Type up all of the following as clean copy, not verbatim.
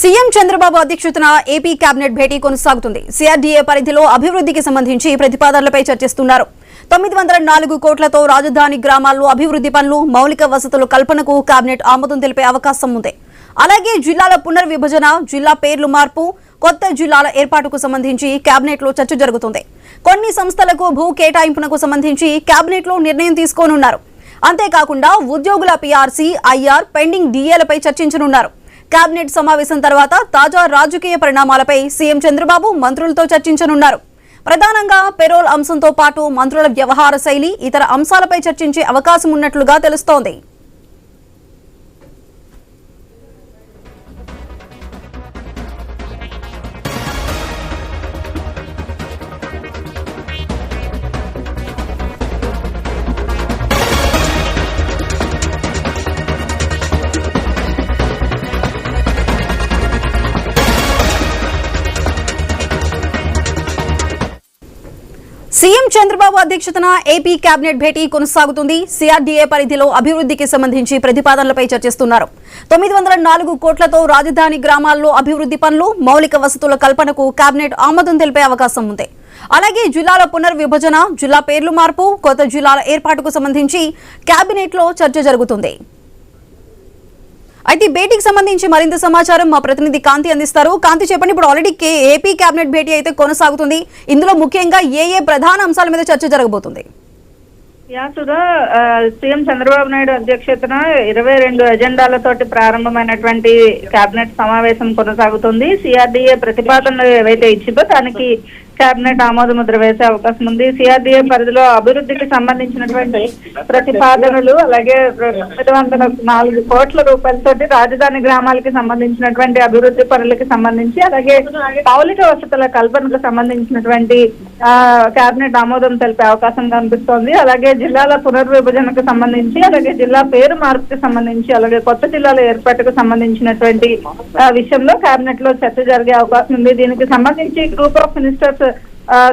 CM Chandrababu అధ్యక్షతన AP cabinet భేటీ కొనసాగుతుంది. CRDA పరిధిలో అభివృద్ధికి సంబంధించి ప్రతిపాదనలపై చర్చిస్తున్నారు. 904 కోట్లతో రాజధాని గ్రామాల్లో అభివృద్ధి పనులు, మౌలిక వసతుల కల్పనకు కేబినెట్ ఆమోదం తెలిపే అవకాశం ఉంది. అలాగే జిల్లాల పునర్విభజన, జిల్లా పేర్లు మార్పు, కొత్త జిల్లాల ఏర్పాటుకు సంబంధించి కేబినెట్ లో చర్చ జరుగుతుంది. కొన్ని సంస్థలకు భూ కేటాయింపునకు సంబంధించి కేబినెట్ లో నిర్ణయం తీసుకోనున్నారు. అంతేకాకుండా ఉద్యోగుల పీఆర్సీ, ఐఆర్, పెండింగ్ డీఏలపై చర్చించనున్నారు. కేబినెట్ సమావేశం తర్వాత తాజా రాజకీయ పరిణామాలపై సీఎం చంద్రబాబు మంత్రులతో చర్చించనున్నారు. ప్రధానంగా పెరోల్ అంశంతో పాటు మంత్రుల వ్యవహార శైలి, ఇతర అంశాలపై చర్చించే అవకాశం ఉన్నట్లుగా తెలుస్తోంది. సీఎం చంద్రబాబు అధ్యక్షతన ఏపీ కేబినెట్ భేటీ కొనసాగుతుంది. సిఆర్డీఏ పరిధిలో అభివృద్ధికి సంబంధించి ప్రతిపాదనలపై చర్చిస్తున్నారు. 904 కోట్లతో రాజధాని గ్రామాల్లో అభివృద్ధి పనులు, మౌలిక వసతుల కల్పనకు కేబినెట్ ఆమోదం తెలిపే అవకాశం ఉంది. అలాగే జిల్లాల పునర్విభజన, జిల్లా పేర్లు మార్పు, కొత్త జిల్లాల ఏర్పాటుకు సంబంధించి కేబినెట్ లో చర్చ జరుగుతుంది. అయితే భేటీకి సంబంధించి మరింత సమాచారం మా ప్రతినిధి కాంతి అందిస్తారు. కాంతి, చెప్పండి. ఇప్పుడు ఆల్రెడీ ఏపీ కేబినెట్ భేటీ అయితే కొనసాగుతుంది. ఇందులో ముఖ్యంగా ఏ ప్రధాన అంశాల మీద చర్చ జరగబోతుంది? సీఎం చంద్రబాబు నాయుడు అధ్యక్షతన 22 ఎజెండాలతోటి ప్రారంభమైనటువంటి కేబినెట్ సమావేశం కొనసాగుతుంది. సిఆర్డీఏ ప్రతిపాదనలు ఏవైతే ఇచ్చిందో దానికి కేబినెట్ ఆమోద ముద్ర వేసే అవకాశం ఉంది. సిఆర్డీఏ పరిధిలో అభివృద్ధికి సంబంధించినటువంటి ప్రతిపాదనలు, అలాగే 904 కోట్ల రూపాయలతోటి రాజధాని గ్రామాలకి సంబంధించినటువంటి అభివృద్ధి పనులకి సంబంధించి, అలాగే మౌలిక వసతుల కల్పనకు సంబంధించినటువంటి కేబినెట్ ఆమోదం తెలిపే అవకాశం కనిపిస్తోంది. అలాగే జిల్లాల పునర్విభజనకు సంబంధించి, అలాగే జిల్లా పేరు మార్పుకి సంబంధించి, అలాగే కొత్త జిల్లాల ఏర్పాటుకు సంబంధించినటువంటి విషయంలో కేబినెట్ లో చర్చ జరిగే అవకాశం ఉంది. దీనికి సంబంధించి గ్రూప్ ఆఫ్ మినిస్టర్స్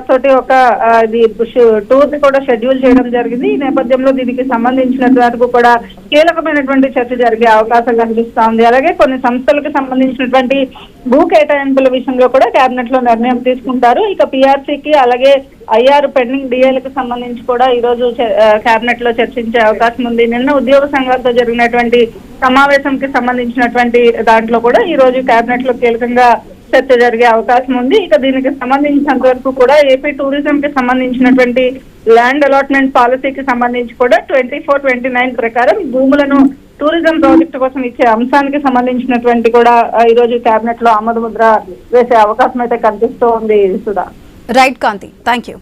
తోటి ఒక టూర్ ని కూడా షెడ్యూల్ చేయడం జరిగింది. ఈ నేపథ్యంలో దీనికి సంబంధించినంత వరకు కూడా కీలకమైనటువంటి చర్చ జరిగే అవకాశం కనిపిస్తా ఉంది. అలాగే కొన్ని సంస్థలకు సంబంధించినటువంటి భూ కేటాయింపుల విషయంలో కూడా కేబినెట్ లో నిర్ణయం తీసుకుంటారు. ఇక పీఆర్సీకి, అలాగే ఐఆర్, పెండింగ్ డిఏలకు సంబంధించి కూడా ఈ రోజు కేబినెట్ లో చర్చించే అవకాశం ఉంది. నిన్న ఉద్యోగ సంఘాలతో జరిగినటువంటి సమావేశంకి సంబంధించినటువంటి దాంట్లో కూడా ఈ రోజు కేబినెట్ లో కీలకంగా చర్చ జరిగే అవకాశం ఉంది. ఇక దీనికి సంబంధించినంత వరకు కూడా ఏపీ టూరిజం కి సంబంధించినటువంటి ల్యాండ్ అలాట్మెంట్ పాలసీకి సంబంధించి కూడా 24-29 ప్రకారం భూములను టూరిజం ప్రాజెక్టు కోసం ఇచ్చే అంశానికి సంబంధించినటువంటి కూడా ఈ రోజు కేబినెట్ లో ఆమోద ముద్ర వేసే అవకాశం అయితే కనిపిస్తూ ఉంది. Sudha. Right Kanti, thank you.